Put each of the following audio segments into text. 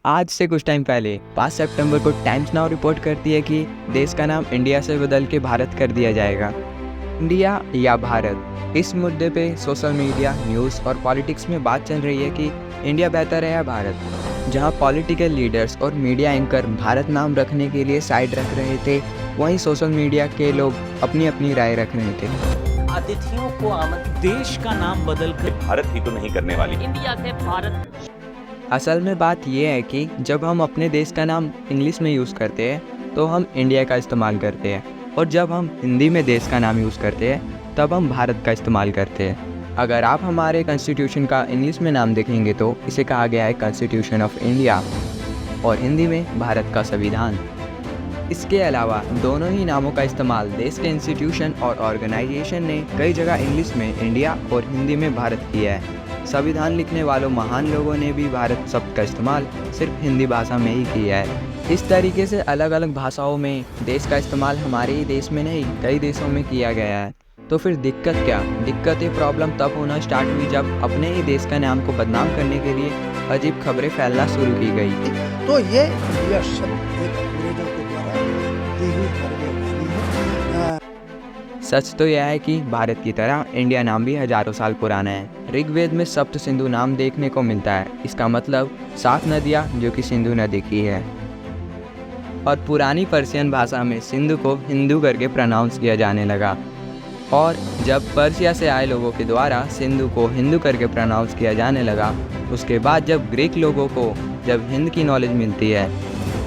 आज से कुछ टाइम पहले 5 सितंबर को टाइम्स नाउ रिपोर्ट करती है कि देश का नाम इंडिया से बदल के भारत कर दिया जाएगा। इंडिया या भारत, इस मुद्दे पे सोशल मीडिया, न्यूज़ और पॉलिटिक्स में बात चल रही है कि इंडिया बेहतर है या भारत। जहां पॉलिटिकल लीडर्स और मीडिया एंकर भारत नाम रखने के लिए साइड रख रहे थे, वहीं सोशल मीडिया के लोग अपनी अपनी राय रख रहे थे। अतिथियों को देश का नाम बदलकर भारत ही तो नहीं करने वाली। इंडिया से भारत। असल में बात यह है कि जब हम अपने देश का नाम इंग्लिश में यूज़ करते हैं तो हम इंडिया का इस्तेमाल करते हैं, और जब हम हिंदी में देश का नाम यूज़ करते हैं तब हम भारत का इस्तेमाल करते हैं। अगर आप हमारे कॉन्स्टिट्यूशन का इंग्लिश में नाम देखेंगे तो इसे कहा गया है कॉन्स्टिट्यूशन ऑफ इंडिया, और हिंदी में भारत का संविधान। इसके अलावा दोनों ही नामों का इस्तेमाल देश के इंस्टीट्यूशन और ऑर्गेनाइजेशन ने कई जगह इंग्लिश में इंडिया और हिंदी में भारत किया है। संविधान लिखने वालों महान लोगों ने भी भारत शब्द का इस्तेमाल सिर्फ हिंदी भाषा में ही किया है। इस तरीके से अलग अलग भाषाओं में देश का इस्तेमाल हमारे ही देश में नहीं, कई देशों में किया गया है। तो फिर दिक्कत क्या? दिक्कत प्रॉब्लम तब होना स्टार्ट हुई जब अपने ही देश का नाम को बदनाम करने के लिए अजीब खबरें फैलना शुरू की गई। तो ये इंडिया शब्द एक अंग्रेजों के द्वारा दी हुई खबरें है। सच तो यह है कि भारत की तरह इंडिया नाम भी हजारों साल पुराना है। ऋग्वेद में सप्त सिंधु नाम देखने को मिलता है। इसका मतलब 7 नदियाँ जो कि सिंधु नदी की है। और पुरानी पर्शियन भाषा में सिंधु को हिंदू करके प्रोनाउंस किया जाने लगा, और जब पर्शिया से आए लोगों के द्वारा सिंधु को हिंदू करके प्रोनाउंस किया जाने लगा, उसके बाद जब ग्रीक लोगों को जब हिंद की नॉलेज मिलती है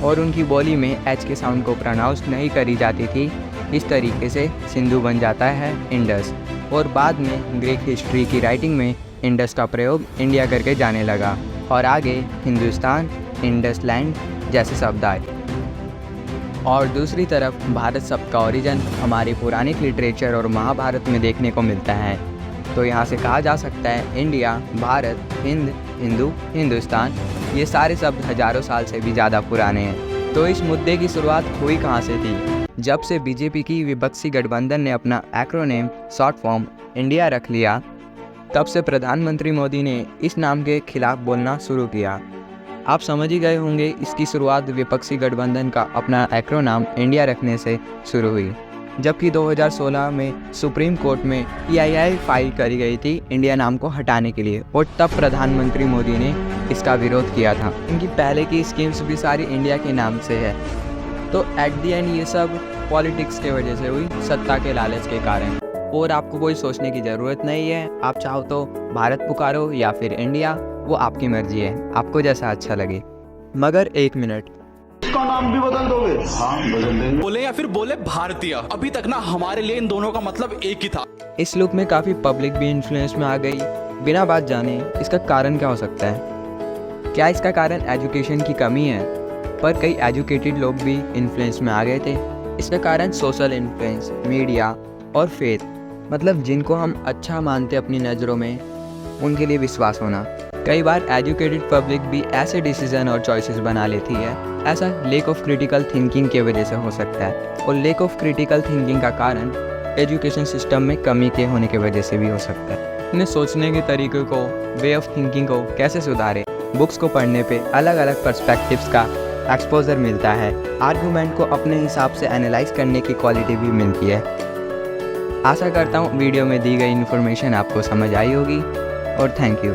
और उनकी बोली में एच के साउंड को प्रोनाउंस नहीं करी जाती थी, इस तरीके से सिंधु बन जाता है इंडस। और बाद में ग्रीक हिस्ट्री की राइटिंग में इंडस का प्रयोग इंडिया करके जाने लगा, और आगे हिंदुस्तान, इंडस लैंड जैसे शब्द आए। और दूसरी तरफ भारत शब्द का ओरिजिन हमारी पुरानी लिटरेचर और महाभारत में देखने को मिलता है। तो यहाँ से कहा जा सकता है इंडिया, भारत, हिंद, हिंदू, हिंदुस्तान, ये सारे शब्द हजारों साल से भी ज़्यादा पुराने हैं। तो इस मुद्दे की शुरुआत हुई कहाँ से थी? जब से बीजेपी की विपक्षी गठबंधन ने अपना एक्रोनेम शॉर्ट फॉर्म इंडिया रख लिया, तब से प्रधानमंत्री मोदी ने इस नाम के खिलाफ बोलना शुरू किया। आप समझ ही गए होंगे, इसकी शुरुआत विपक्षी गठबंधन का अपना एक्रोनाम इंडिया रखने से शुरू हुई, जबकि 2016 में सुप्रीम कोर्ट में PII फाइल करी गई थी इंडिया नाम को हटाने के लिए, और तब प्रधानमंत्री मोदी ने इसका विरोध किया था। इनकी पहले की स्कीम्स भी सारी इंडिया के नाम से है। तो एट दी एंड ये सब पॉलिटिक्स के वजह से हुई, सत्ता के लालच के कारण। और आपको कोई सोचने की ज़रूरत नहीं है। आप चाहो तो भारत पुकारो या फिर इंडिया, वो आपकी मर्जी है, आपको जैसा अच्छा लगे। मगर एक मिनट, इसका नाम भी बदल दोगे? हाँ, बदल देंगे। बोले या फिर बोले भारतीय, अभी तक ना हमारे लिए इन दोनों का मतलब एक ही था। इस लुक में काफ़ी पब्लिक भी इन्फ्लुएंस में आ गई। बिना बात जाने इसका कारण क्या हो सकता है? क्या इसका कारण एजुकेशन की कमी है? पर कई एजुकेटेड लोग भी इन्फ्लुएंस में आ गए थे। इसका कारण सोशल इन्फ्लुएंस, मीडिया और फेथ, मतलब जिनको हम अच्छा मानते अपनी नज़रों में, उनके लिए विश्वास होना। कई बार एजुकेटेड पब्लिक भी ऐसे डिसीजन और चॉइसेस बना लेती है। ऐसा लेक ऑफ क्रिटिकल थिंकिंग की वजह से हो सकता है, और लेक ऑफ क्रिटिकल थिंकिंग का कारण एजुकेशन सिस्टम में कमी के होने की वजह से भी हो सकता है। अपने सोचने के तरीके को, वे ऑफ थिंकिंग को कैसे सुधारें? बुक्स को पढ़ने पे अलग अलग पर्सपेक्टिव्स का एक्सपोजर मिलता है। आर्गूमेंट को अपने हिसाब से एनालाइज करने की क्वालिटी भी मिलती है। आशा करता हूँ वीडियो में दी गई इन्फॉर्मेशन आपको समझ आई होगी, और थैंक यू।